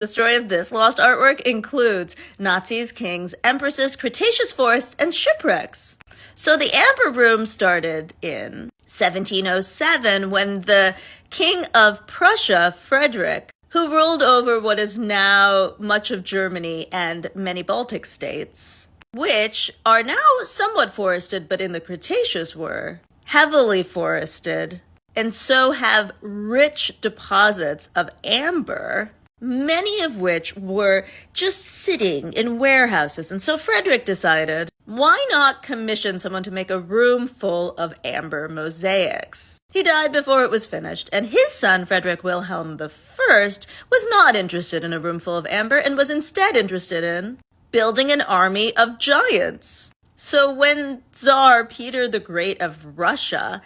The story of this lost artwork includes Nazis, kings, empresses, Cretaceous forests, and shipwrecks. So the Amber Room started in 1707 when the King of Prussia, Frederick, who ruled over what is now much of Germany and many Baltic states, which are now somewhat forested, but in the Cretaceous were heavily forested, and so have rich deposits of amber, many of which were just sitting in warehouses. And so Frederick decided, why not commission someone to make a room full of amber mosaics? He died before it was finished, and his son, Frederick Wilhelm I, was not interested in a room full of amber and was instead interested in building an army of giants. So when Tsar Peter the Great of Russia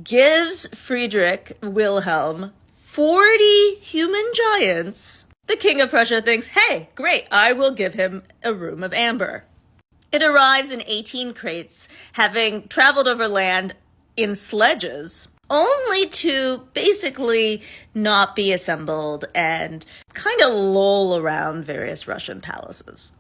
gives Friedrich Wilhelm 40 human giants, the King of Prussia thinks, hey, great, I will give him a room of amber. It arrives in 18 crates, having traveled over land in sledges, only to basically not be assembled and kind of loll around various Russian palaces.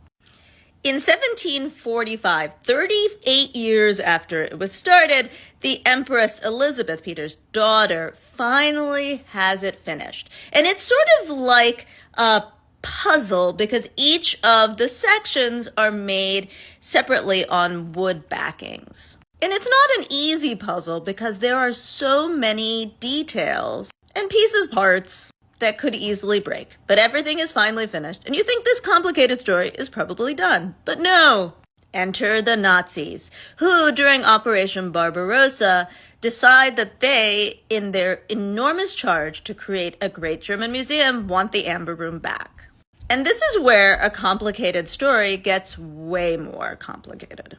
In 1745, 38 years after it was started, the Empress Elizabeth, Peter's daughter, finally has it finished. And it's sort of like a puzzle because each of the sections are made separately on wood backings. And it's not an easy puzzle because there are so many details and parts that could easily break. But everything is finally finished, and you think this complicated story is probably done. But no! Enter the Nazis, who, during Operation Barbarossa, decide that they, in their enormous charge to create a great German museum, want the Amber Room back. And this is where a complicated story gets way more complicated.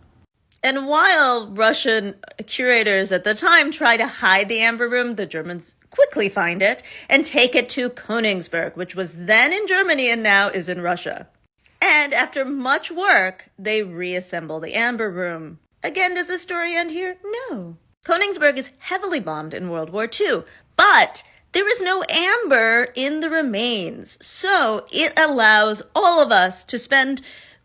And while Russian curators at the time try to hide the Amber Room, the Germans quickly find it and take it to Königsberg, which was then in Germany and now is in Russia. And after much work, they reassemble the Amber Room. Again, does the story end here? No. Königsberg is heavily bombed in World War II, but there is no amber in the remains. So it allows all of us to spend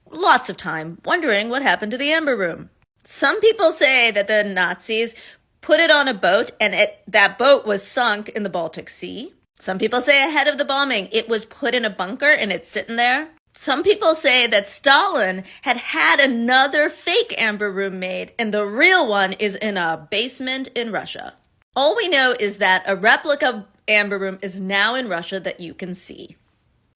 lots of time wondering what happened to the Amber Room. Some people say that the Nazis put it on a boat and that boat was sunk in the Baltic Sea. Some people say ahead of the bombing, it was put in a bunker and it's sitting there. Some people say that Stalin had another fake Amber Room made and the real one is in a basement in Russia. All we know is that a replica Amber Room is now in Russia that you can see.